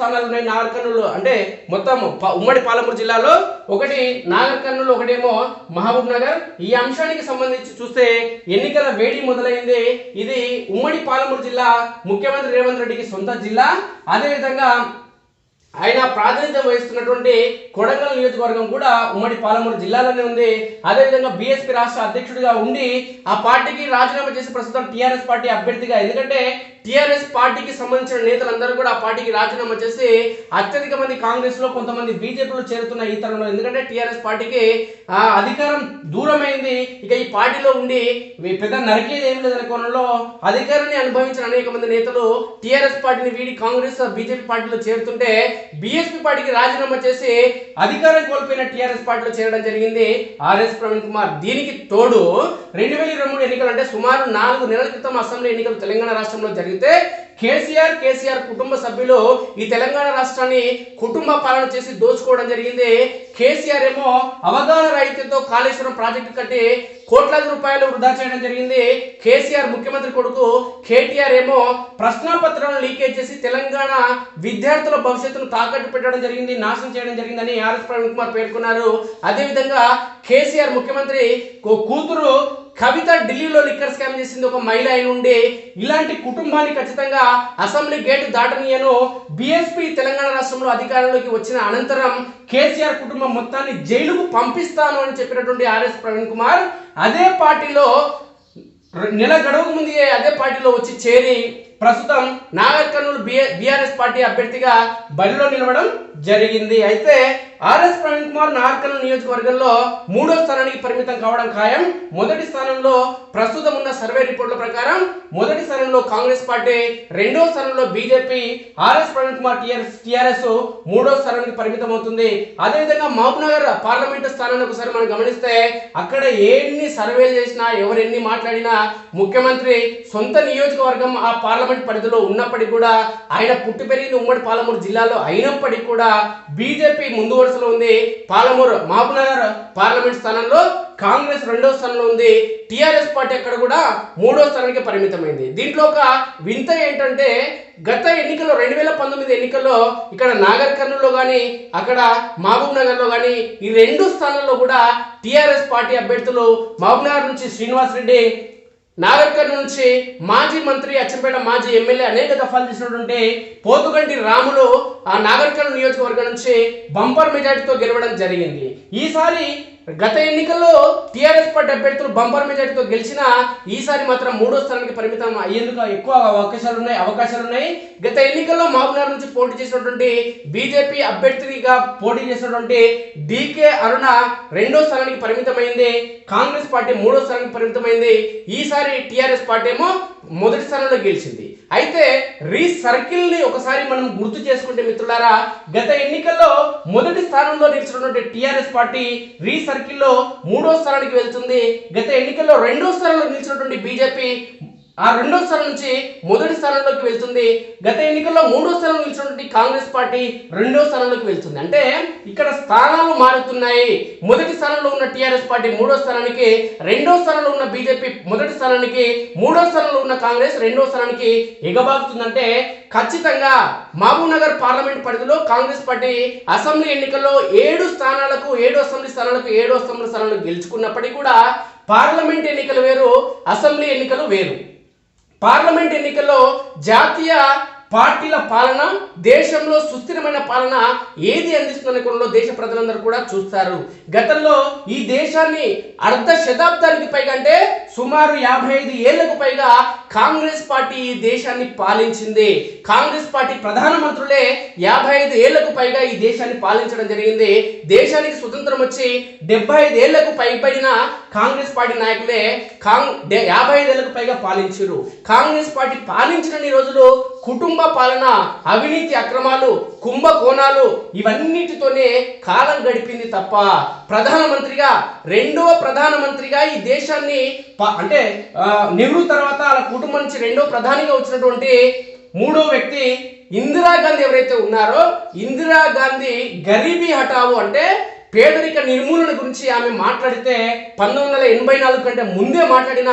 స్థానాలు ఉన్నాయి నాగర్ కర్నూలు, అంటే మొత్తం ఉమ్మడి పాలమూరు జిల్లాలో ఒకటి నాగర్ కర్నూలు, ఒకటేమో మహబూబ్ నగర్. ఈ అంశానికి సంబంధించి చూస్తే ఎన్నికల వేడి మొదలైంది. ఇది ఉమ్మడి పాలమూరు జిల్లా ముఖ్యమంత్రి రేవంత్ రెడ్డికి సొంత జిల్లా. అదేవిధంగా ఆయన ప్రాతినిధ్యం వహిస్తున్నటువంటి కొడంగల్ నియోజకవర్గం కూడా ఉమ్మడి పాలమూరు జిల్లాలోనే ఉంది. అదేవిధంగా బీఎస్పీ రాష్ట్ర అధ్యక్షుడిగా ఉండి ఆ పార్టీకి రాజీనామా చేసి ప్రస్తుతం టీఆర్ఎస్ పార్టీ అభ్యర్థిగా, ఎందుకంటే టీఆర్ఎస్ పార్టీకి సంబంధించిన నేతలందరూ కూడా ఆ పార్టీకి రాజీనామా చేసి అత్యధిక మంది కాంగ్రెస్ లో, కొంతమంది బీజేపీలో చేరుతున్న ఈ తరంలో, ఎందుకంటే టీఆర్ఎస్ పార్టీకి అధికారం దూరమైంది. ఇక ఈ పార్టీలో ఉండి పెద్ద నరికేది ఏం లేదనే కోణంలో అధికారాన్ని అనుభవించిన అనేక మంది నేతలు టీఆర్ఎస్ పార్టీని వీడి కాంగ్రెస్ బీజేపీ పార్టీలో చేరుతుంటే బీఎస్పీ పార్టీకి రాజీనామా చేసి అధికారం కోల్పోయిన టీఆర్ఎస్ పార్టీలో చేరడం జరిగింది ఆర్ఎస్ ప్రవీణ్ కుమార్. దీనికి తోడు 2023 ఎన్నికలు, అంటే సుమారు 4 నెలల క్రితం అసెంబ్లీ ఎన్నికలు తెలంగాణ రాష్ట్రంలో జరిగితే కేసీఆర్ కుటుంబ సభ్యులు ఈ తెలంగాణ రాష్ట్రాన్ని కుటుంబ పాలన చేసి దోచుకోవడం జరిగింది. కేసీఆర్ ఏమో అవగాహన రాహిత్యంతో కాళేశ్వరం ప్రాజెక్టు కట్టి కోట్లాది రూపాయలు వృధా చేయడం జరిగింది. కేసీఆర్ ముఖ్యమంత్రి కొడుకు కేటీఆర్ ఏమో ప్రశ్నాపత్రాలను లీకేజ్ చేసి తెలంగాణ విద్యార్థుల భవిష్యత్తును తాకట్టు పెట్టడం జరిగింది, నాశనం చేయడం జరిగిందని ఆర్ఎస్ ప్రవీణ్ కుమార్ పేర్కొన్నారు. అదేవిధంగా కేసీఆర్ ముఖ్యమంత్రి కూతురు కవిత ఢిల్లీలో లిక్కర్ స్కామ్ చేసింది, ఒక మహిళ అయిన ఉండి ఇలాంటి కుటుంబాన్ని ఖచ్చితంగా అసెంబ్లీ గేటు దాటనీయను. బీఎస్పీ తెలంగాణ రాష్ట్రంలో అధికారంలోకి వచ్చిన అనంతరం కేసీఆర్ కుటుంబం మొత్తాన్ని జైలుకు పంపిస్తాను అని చెప్పినటువంటి ఆర్ఎస్ ప్రవీణ్ కుమార్ అదే పార్టీలో నెల గడువుకు ముందే అదే పార్టీలో వచ్చి చేరి ప్రస్తుతం నాగర్ కర్నూలు బీఆర్ఎస్ పార్టీ అభ్యర్థిగా బరిలో నిలవడం జరిగింది. అయితే ఆర్ఎస్ ప్రవీణ్ కుమార్ నాగర్ కర్నూలు నియోజకవర్గంలో 3వ స్థానానికి పరిమితం కావడం ఖాయం. మొదటి స్థానంలో ప్రస్తుతం ఉన్న సర్వే రిపోర్టుల ప్రకారం మొదటి స్థానంలో కాంగ్రెస్ పార్టీ, 2వ స్థానంలో BJP, RS Praveen Kumar TRS 3వ స్థానానికి పరిమితం అవుతుంది. అదేవిధంగా మహబూబ్ నగర్ పార్లమెంటు స్థానాన్ని ఒకసారి మనం గమనిస్తే అక్కడ ఎన్ని సర్వేలు చేసినా, ఎవరు ఎన్ని మాట్లాడినా, ముఖ్యమంత్రి సొంత నియోజకవర్గం ఆ పార్లమెంట్ పరిధిలో ఉన్నప్పటికీ కూడా, ఆయన పుట్టి పెరిగింది ఉమ్మడి పాలమూరు జిల్లాలో అయినప్పటికీ కూడా బీజేపీ ముందు వరుసలో ఉంది. పాలమూరు మహబూబ్ నగర్ పార్లమెంట్ స్థానంలో కాంగ్రెస్ 2వ స్థానంలో ఉంది. టీఆర్ఎస్ పార్టీ అక్కడ కూడా 3వ స్థానానికి పరిమితమైంది. దీంట్లో ఒక వింత ఏంటంటే గత ఎన్నికల్లో 2019 ఎన్నికల్లో ఇక్కడ నాగర్ కర్నూలులో కానీ, అక్కడ మహబూబ్ నగర్లో కానీ ఈ 2 స్థానాల్లో కూడా టీఆర్ఎస్ పార్టీ అభ్యర్థులు మహబూబ్ నగర్ నుంచి శ్రీనివాస్ రెడ్డి, నాగర్ కర్నూలు నుంచి మాజీ మంత్రి, అచ్చంపేట మాజీ ఎమ్మెల్యే అనేక దఫాలు చేసినటువంటి పోతుగంటి రాములు ఆ నాగర్ కర్నూలు నియోజకవర్గం నుంచి బంపర్ మెజార్టీతో గెలవడం జరిగింది. ఈసారి గత ఎన్నికల్లో టీఆర్ఎస్ పార్టీ అభ్యర్థులు బంపర్ మెజార్టీతో గెలిచినా ఈసారి మాత్రం 3వ స్థానానికి పరిమితం అయ్యేందుకు ఎక్కువ అవకాశాలు ఉన్నాయి. గత ఎన్నికల్లో మహబూబ్ నగర్ నుంచి పోటీ చేసినటువంటి బీజేపీ అభ్యర్థిగా పోటీ చేసినటువంటి డీకే అరుణ 2వ స్థానానికి పరిమితమైంది. కాంగ్రెస్ పార్టీ 3వ స్థానానికి పరిమితమైంది. ఈసారి టీఆర్ఎస్ పార్టీ ఏమో మొదటి స్థానంలో గెలిచింది. అయితే రీసర్కిల్ ని ఒకసారి మనం గుర్తు చేసుకుంటే మిత్రులారా, గత ఎన్నికల్లో మొదటి స్థానంలో నిలిచినటువంటి టీఆర్ఎస్ పార్టీ రీసర్కిల్లో 3వ స్థానానికి వెళ్తుంది. గత ఎన్నికల్లో 2వ స్థానంలో నిలిచినటువంటి బీజేపీ ఆ 2వ స్థానం నుంచి మొదటి స్థానంలోకి వెళ్తుంది. గత ఎన్నికల్లో 3వ స్థానంలో నిలిచినటువంటి కాంగ్రెస్ పార్టీ 2వ స్థానంలోకి వెళ్తుంది. అంటే ఇక్కడ స్థానాలు మారుతున్నాయి. మొదటి స్థానంలో ఉన్న టీఆర్ఎస్ పార్టీ 3వ స్థానానికి, 2వ స్థానంలో ఉన్న బీజేపీ మొదటి స్థానానికి, 3వ స్థానంలో ఉన్న కాంగ్రెస్ 2వ స్థానానికి ఎగబాకుతుందంటే ఖచ్చితంగా మహబూబ్ నగర్ పార్లమెంట్ పరిధిలో కాంగ్రెస్ పార్టీ అసెంబ్లీ ఎన్నికల్లో 7 అసెంబ్లీ స్థానాలకు 7 అసెంబ్లీ స్థానాలు గెలుచుకున్నప్పటికీ కూడా పార్లమెంట్ ఎన్నికలు వేరు, అసెంబ్లీ ఎన్నికలు వేరు. పార్లమెంట్ ఎన్నికల్లో జాతీయ పార్టీల పాలన, దేశంలో సుస్థిరమైన పాలన ఏది అందిస్తుందనే కోణంలో దేశ ప్రజలందరూ కూడా చూస్తారు. గతంలో ఈ దేశాన్ని అర్ధ శతాబ్దానికి పైగా, అంటే సుమారు 55 ఏళ్లకు పైగా కాంగ్రెస్ పార్టీ ఈ దేశాన్ని పాలించింది. కాంగ్రెస్ పార్టీ ప్రధానమంత్రులే 55 ఏళ్లకు పైగా ఈ దేశాన్ని పాలించడం జరిగింది. దేశానికి స్వతంత్రం వచ్చి 75 ఏళ్లకు పైబడిన కాంగ్రెస్ పార్టీ నాయకులే 55 ఏళ్లకు పైగా పాలించారు. కాంగ్రెస్ పార్టీ పాలించిన రోజులు కుటుంబ పాలన, అవినీతి అక్రమాలు, కుంభకోణాలు ఇవన్నిటితోనే కాలం గడిపింది తప్ప ప్రధానమంత్రిగా, 2వ ప్రధానమంత్రిగా ఈ దేశాన్ని, అంటే నెహ్రూ తర్వాత అలా కుటుంబం నుంచి 2వ ప్రధానిగా వచ్చినటువంటి 3వ వ్యక్తి ఇందిరాగాంధీ ఎవరైతే ఉన్నారో, ఇందిరాగాంధీ గరీబీ హఠావో అంటే పేదరిక నిర్మూలన గురించి ఆమె మాట్లాడితే 1984 కంటే ముందే మాట్లాడిన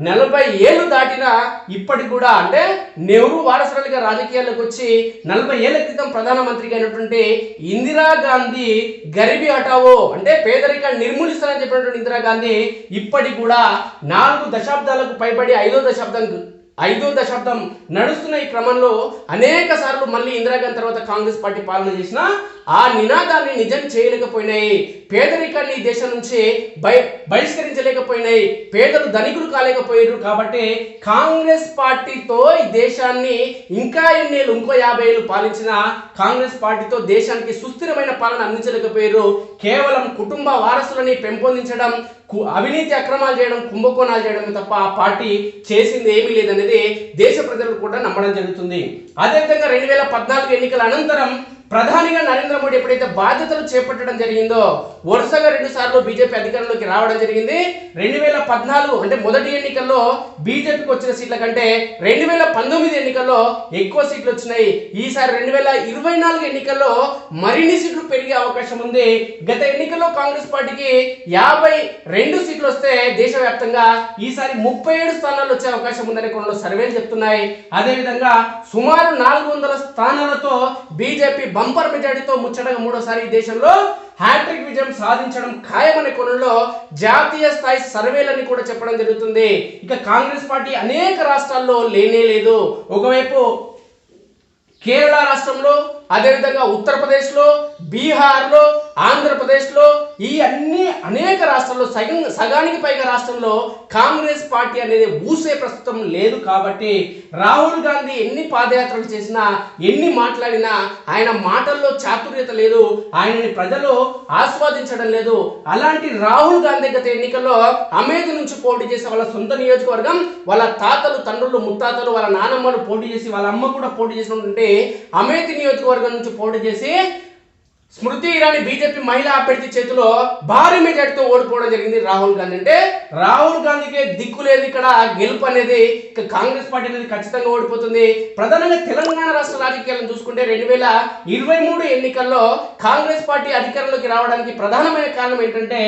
40 ఏళ్ళు దాటినా ఇప్పటికి కూడా, అంటే నెహ్రూ వారసురాలిగా రాజకీయాల్లోకి వచ్చి 40 ఏళ్ల క్రితం ప్రధానమంత్రిగా అయినటువంటి ఇందిరాగాంధీ గరీబీ హఠావో అంటే పేదరికాన్ని నిర్మూలిస్తానని చెప్పినటువంటి ఇందిరాగాంధీ ఇప్పటికి కూడా 4 దశాబ్దాలకు పైబడి ఐదో దశాబ్దం నడుస్తున్న ఈ క్రమంలో అనేక సార్లు మళ్ళీ ఇందిరాగాంధీ తర్వాత కాంగ్రెస్ పార్టీ పాలన చేసిన ఆ నినాదాన్ని నిజం చేయలేకపోయినాయి. పేదరికాన్ని దేశం నుంచి బహిష్కరించలేకపోయినాయి. పేదలు ధనికులు కాలేకపోయారు. కాబట్టి కాంగ్రెస్ పార్టీతో ఈ దేశాన్ని ఇంకా ఎన్నేళ్ళు, ఇంకో 50 ఏళ్ళు పాలించిన కాంగ్రెస్ పార్టీతో దేశానికి సుస్థిరమైన పాలన అందించలేకపోయారు. కేవలం కుటుంబ వారసులని పెంపొందించడం, అవినీతి అక్రమాలు చేయడం, కుంభకోణాలు చేయడం తప్ప ఆ పార్టీ చేసింది ఏమీ లేదనేది దేశ ప్రజలు కూడా నమ్మడం జరుగుతుంది. అదేవిధంగా 2014 ఎన్నికల అనంతరం ప్రధానిగా నరేంద్ర మోడీ ఎప్పుడైతే బాధ్యతలు చేపట్టడం జరిగిందో వరుసగా 2 సార్లు బీజేపీ అధికారంలోకి రావడం జరిగింది. 2014 అంటే మొదటి ఎన్నికల్లో బీజేపీకి వచ్చిన సీట్ల కంటే 2019 ఎన్నికల్లో ఎక్కువ సీట్లు వచ్చినాయి. ఈసారి 2024 ఎన్నికల్లో మరిన్ని సీట్లు పెరిగే అవకాశం ఉంది. గత ఎన్నికల్లో కాంగ్రెస్ పార్టీకి 52 సీట్లు వస్తే దేశవ్యాప్తంగా ఈసారి 37 స్థానాలు వచ్చే అవకాశం ఉందని కొన్ని సర్వేలు చెప్తున్నాయి. అదేవిధంగా సుమారు 400 స్థానాలతో బీజేపీ బంపర్ మెజారిటీతో ముచ్చటగా మూడోసారి ఈ దేశంలో హ్యాట్రిక్ విజయం సాధించడం ఖాయమనే కోణంలో జాతీయ స్థాయి సర్వేలని కూడా చెప్పడం జరుగుతుంది. ఇక కాంగ్రెస్ పార్టీ అనేక రాష్ట్రాల్లో లేనే లేదు. ఒకవైపు కేరళ రాష్ట్రంలో, అదేవిధంగా ఉత్తరప్రదేశ్లో, బీహార్లో, ఆంధ్రప్రదేశ్లో ఈ అనేక రాష్ట్రాల్లో సగానికి పైగా రాష్ట్రంలో కాంగ్రెస్ పార్టీ అనేది ఊసే ప్రస్తుతం లేదు. కాబట్టి రాహుల్ గాంధీ ఎన్ని పాదయాత్రలు చేసినా, ఎన్ని మాట్లాడినా ఆయన మాటల్లో చాతుర్యత లేదు, ఆయనని ప్రజలు ఆస్వాదించడం లేదు. అలాంటి రాహుల్ గాంధీ గత ఎన్నికల్లో అమేథీ నుంచి పోటీ చేసి వాళ్ళ సొంత నియోజకవర్గం, వాళ్ళ తాతలు, తండ్రులు, ముత్తాతలు, వాళ్ళ నానమ్మలు పోటీ చేసి, వాళ్ళ అమ్మ కూడా పోటీ చేసినటువంటి అమేథీ నియోజకవర్గం నుంచి పోటీ చేసి స్మృతి ఇరానీ బీజేపీ మహిళా అభ్యర్థి చేతిలో భారీ మెజార్టీతో ఓడిపోవడం జరిగింది రాహుల్ గాంధీ. అంటే రాహుల్ గాంధీకి దిక్కు లేదు ఇక్కడ, గెలుపు అనేది కాంగ్రెస్ పార్టీ అనేది ఖచ్చితంగా ఓడిపోతుంది. ప్రధానంగా తెలంగాణ రాష్ట్ర రాజకీయాలను చూసుకుంటే 2023 ఎన్నికల్లో కాంగ్రెస్ పార్టీ అధికారంలోకి రావడానికి ప్రధానమైన కారణం ఏంటంటే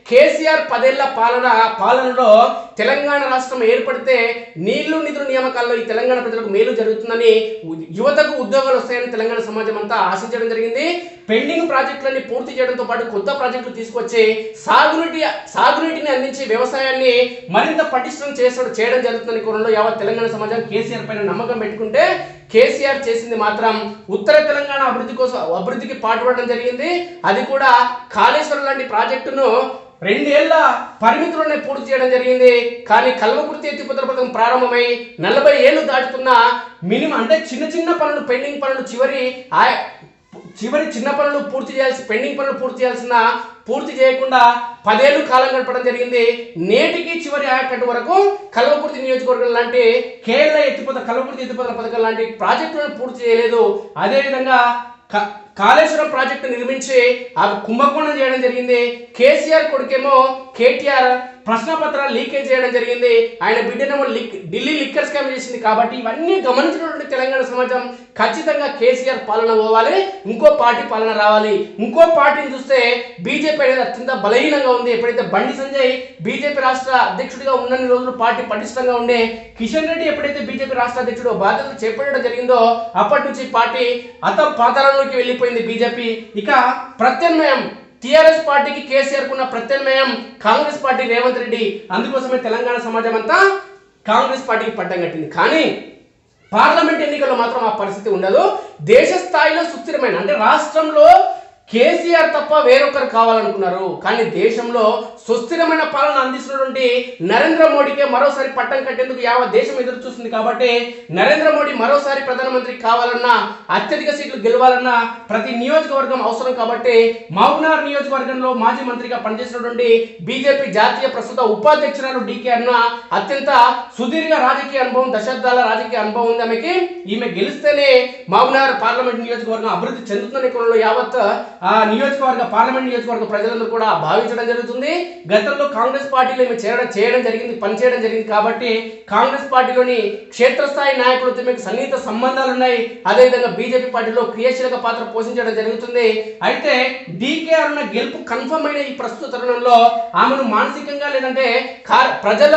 కేసీఆర్ 10 ఏళ్ల పాలనలో తెలంగాణ రాష్ట్రం ఏర్పడితే నీళ్లు నిధుల నియామకాల్లో ఈ తెలంగాణ ప్రజలకు మేలు జరుగుతుందని, యువతకు ఉద్యోగాలు వస్తాయని తెలంగాణ సమాజం అంతా ఆశించడం జరిగింది. పెండింగ్ ప్రాజెక్టులన్నీ పూర్తి చేయడంతో పాటు కొత్త ప్రాజెక్టులు తీసుకొచ్చి సాగునీటిని అందించి వ్యవసాయాన్ని మరింత పటిష్టం చేయడం జరుగుతుందని కోణంలో యావత్ తెలంగాణ సమాజం కేసీఆర్ పైన నమ్మకం పెట్టుకుంటే కేసీఆర్ చేసింది మాత్రం ఉత్తర తెలంగాణ అభివృద్ధికి పాటుపడడం జరిగింది. అది కూడా కాళేశ్వరం లాంటి ప్రాజెక్టును 2 ఏళ్ల పరిమితిలోనే పూర్తి చేయడం జరిగింది. కానీ కల్వకుర్తి ఎత్తిపోతల పథకం ప్రారంభమై 40 ఏళ్ళు దాటుతున్న మినిమం అంటే చిన్న పనులు, పెండింగ్ పనులు, చివరి చిన్న పనులు పెండింగ్ పనులు పూర్తి చేయకుండా 10 ఏళ్ళు కాలం గడపడం జరిగింది. నేటికి చివరి ఆయకట్టు వరకు కల్వకుర్తి నియోజకవర్గం లాంటి కల్వకుర్తి ఎత్తిపోతల పథకం లాంటి ప్రాజెక్టులను పూర్తి చేయలేదు. అదేవిధంగా కాళేశ్వరం ప్రాజెక్టు నిర్మించి అవి కుంభకోణం చేయడం జరిగింది. కేసీఆర్ కొడుకేమో కేటీఆర్ ప్రశ్నపత్రాలు లీకేజ్ చేయడం జరిగింది. ఆయన బిడ్డనేమో ఢిల్లీ లిక్కర్ స్కామ్ చేసింది. కాబట్టి ఇవన్నీ గమనించినటువంటి తెలంగాణ సమాజం ఖచ్చితంగా కేసీఆర్ పాలన పోవాలి, ఇంకో పార్టీ పాలన రావాలి. ఇంకో పార్టీని చూస్తే బీజేపీ అనేది అత్యంత బలహీనంగా ఉంది. ఎప్పుడైతే బండి సంజయ్ బీజేపీ రాష్ట్ర అధ్యక్షుడిగా ఉన్నన్ని రోజులు పార్టీ పటిష్టంగా ఉండే, కిషన్ రెడ్డి ఎప్పుడైతే బీజేపీ రాష్ట్ర అధ్యక్షుడు బాధ్యతలు చేపట్టడం జరిగిందో అప్పటి నుంచి పార్టీ పాతాళంలోకి వెళ్ళిపోయింది బీజేపీ. ఇక ప్రత్యామ్నాయం టీఆర్ఎస్ పార్టీకి కేసీఆర్ కున్న ప్రత్యామ్నాయం కాంగ్రెస్ పార్టీ రేవంత్ రెడ్డి. అందుకోసమే తెలంగాణ సమాజం అంతా కాంగ్రెస్ పార్టీకి పట్టం కట్టింది. కానీ పార్లమెంట్ ఎన్నికల్లో మాత్రం ఆ పరిస్థితి ఉండదు. దేశ స్థాయిలో సుస్థిరమైన, అంటే రాష్ట్రంలో కేసీఆర్ తప్ప వేరొకరు కావాలనుకున్నారు. కానీ దేశంలో సుస్థిరమైన పాలన అందిస్తున్నటువంటి నరేంద్ర మోడీకే మరోసారి పట్టం కట్టేందుకు యావత్ దేశం ఎదురు చూస్తుంది. కాబట్టి నరేంద్ర మోడీ మరోసారి ప్రధానమంత్రి కావాలన్నా, అత్యధిక సీట్లు గెలవాలన్నా ప్రతి నియోజకవర్గం అవసరం. కాబట్టి మహబూబ్నగర్ నియోజకవర్గంలో మాజీ మంత్రిగా పనిచేసినటువంటి బీజేపీ జాతీయ ప్రస్తుత ఉపాధ్యక్షురాలు డీకే అరుణ అత్యంత సుదీర్ఘ రాజకీయ అనుభవం, దశాబ్దాల రాజకీయ అనుభవం ఉంది ఆమెకి. ఈమె గెలిస్తేనే మహబూబ్నగర్ పార్లమెంట్ నియోజకవర్గం అభివృద్ధి చెందుతున్న కోణంలో యావత్ నియోజకవర్గ పార్లమెంట్ నియోజకవర్గ ప్రజలందరూ కూడా భావించడం జరుగుతుంది. గతంలో కాంగ్రెస్ పార్టీలో ఈమె చేయడం జరిగింది, పనిచేయడం జరిగింది కాబట్టి కాంగ్రెస్ పార్టీలోని క్షేత్రస్థాయి నాయకులతో మీకు సన్నిహిత సంబంధాలు ఉన్నాయి. అదేవిధంగా బీజేపీ పార్టీలో క్రియాశీలక పాత్ర పోషించడం జరుగుతుంది. అయితే డీకే అరుణ గెలుపు కన్ఫర్మ్ అయిన ఈ ప్రస్తుత తరుణంలో ఆమెను మానసికంగా లేదంటే ప్రజల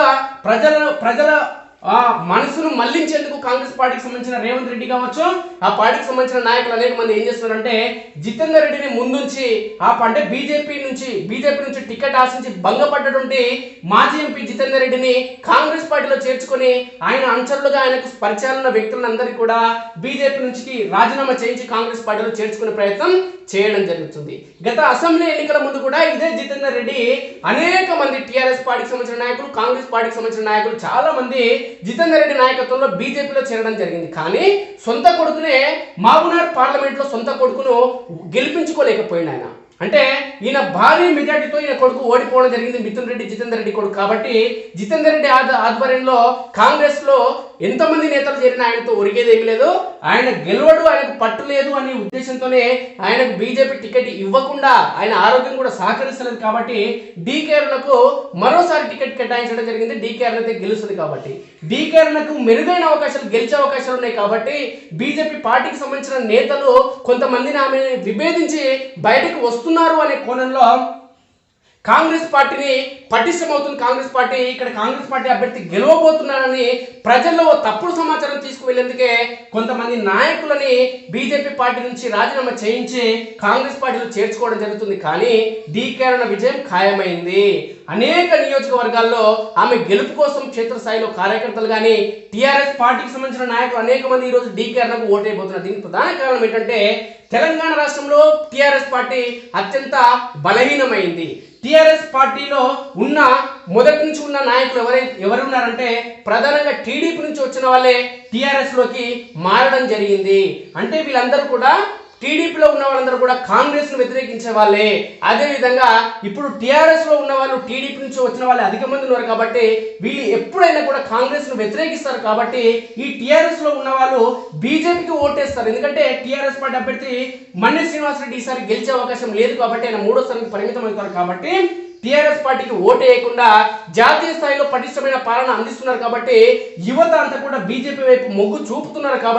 మనసును మళ్లించేందుకు కాంగ్రెస్ పార్టీకి సంబంధించిన రేవంత్ రెడ్డి కావచ్చు, ఆ పార్టీకి సంబంధించిన నాయకులు అనేక మంది ఏం చేస్తున్నారంటే జితేందర్ రెడ్డిని ముందుంచి అంటే బీజేపీ నుంచి టికెట్ ఆశించి భంగపడ్డటువంటి మాజీ ఎంపీ జితేందర్ రెడ్డిని కాంగ్రెస్ పార్టీలో చేర్చుకొని ఆయన అనుచరులుగా ఆయనకు పరిచయాలున్న వ్యక్తులందరికీ కూడా బీజేపీ నుంచి రాజీనామా చేయించి కాంగ్రెస్ పార్టీలో చేర్చుకునే ప్రయత్నం చేయడం జరుగుతుంది. గత అసెంబ్లీ ఎన్నికల ముందు కూడా ఇదే జితేందర్ రెడ్డి అనేక మంది టీఆర్ఎస్ పార్టీకి సంబంధించిన నాయకులు, కాంగ్రెస్ పార్టీకి సంబంధించిన నాయకులు చాలా మంది జితేందర్ రెడ్డి నాయకత్వంలో బీజేపీలో చేరడం జరిగింది. కానీ సొంత కొడుకునే మహబూబ్నగర్ పార్లమెంట్లో సొంత కొడుకును గెలిపించుకోలేకపోయింది ఆయన. అంటే ఈయన భారీ మెజార్టీతో ఈయన కొడుకు ఓడిపోవడం జరిగింది, మిథున్ రెడ్డి జితేందర్ రెడ్డి కొడుకు. కాబట్టి జితేందర్ రెడ్డి ఆధ్వర్యంలో కాంగ్రెస్ లో ఎంతమంది నేతలు చేరిన ఆయనతో ఒరిగేదేమీ లేదు. ఆయన గెలవడు, ఆయనకు పట్టు లేదు అనే ఉద్దేశంతోనే ఆయనకు బీజేపీ టికెట్ ఇవ్వకుండా ఆయన ఆరోగ్యం కూడా సహకరిస్తలేదు. కాబట్టి డీకేఆర్లకు మరోసారి టికెట్ కేటాయించడం జరిగింది. డీకేఆర్ అయితే గెలుస్తుంది కాబట్టి డీకేఆర్లకు మెరుగైన అవకాశాలు, గెలిచే అవకాశాలు ఉన్నాయి. కాబట్టి బీజేపీ పార్టీకి సంబంధించిన నేతలు కొంతమందిని ఆమె విభేదించి బయటకు వస్తున్నారు అనే కోణంలో కాంగ్రెస్ పార్టీని పటిష్టమవుతుంది. కాంగ్రెస్ పార్టీ అభ్యర్థి గెలవబోతున్నారని ప్రజల్లో తప్పుడు సమాచారం తీసుకువెళ్లేందుకే కొంతమంది నాయకులని బీజేపీ పార్టీ నుంచి రాజీనామా చేయించి కాంగ్రెస్ పార్టీలో చేర్చుకోవడం జరుగుతుంది. కానీ డీకేఆర్ విజయం ఖాయమైంది. అనేక నియోజకవర్గాల్లో ఆమె గెలుపు కోసం క్షేత్రస్థాయిలో కార్యకర్తలు కానీ టీఆర్ఎస్ పార్టీకి సంబంధించిన నాయకులు అనేక మంది ఈరోజు డీకేఆర్కు ఓటైపోతున్నారు. దీనికి ప్రధాన కారణం ఏంటంటే తెలంగాణ రాష్ట్రంలో టీఆర్ఎస్ పార్టీ అత్యంత బలహీనమైంది. టీఆర్ఎస్ పార్టీలో మొదటి నుంచి ఉన్న నాయకులు ఎవరు ఉన్నారంటే ప్రధానంగా టీడీపీ నుంచి వచ్చిన వాళ్ళే టీఆర్ఎస్ లోకి మారడం జరిగింది. అంటే వీళ్ళందరూ కూడా టీడీపీలో ఉన్న వాళ్ళందరూ కూడా కాంగ్రెస్ ను వ్యతిరేకించే వాళ్ళే. అదేవిధంగా ఇప్పుడు టీఆర్ఎస్ లో ఉన్న వాళ్ళు టీడీపీ నుంచి వచ్చిన వాళ్ళు అధిక మంది ఉన్నారు. కాబట్టి వీళ్ళు ఎప్పుడైనా కూడా కాంగ్రెస్ ను వ్యతిరేకిస్తారు. కాబట్టి ఈ టీఆర్ఎస్ లో ఉన్న వాళ్ళు బీజేపీకి ఓటేస్తారు. ఎందుకంటే టీఆర్ఎస్ పార్టీ అభ్యర్థి మన్నే శ్రీనివాసరెడ్డి ఈసారి గెలిచే అవకాశం లేదు కాబట్టి ఆయన మూడోసారికి పరిమితం అవుతారు. కాబట్టి టీఆర్ఎస్ పార్టీకి ఓటు వేయకుండా జాతీయ స్థాయిలో పటిష్టమైన పాలన అందిస్తున్నారు. కాబట్టి యువత అంతా కూడా బీజేపీ వైపు మొగ్గు చూపుతున్నారు. కాబట్టి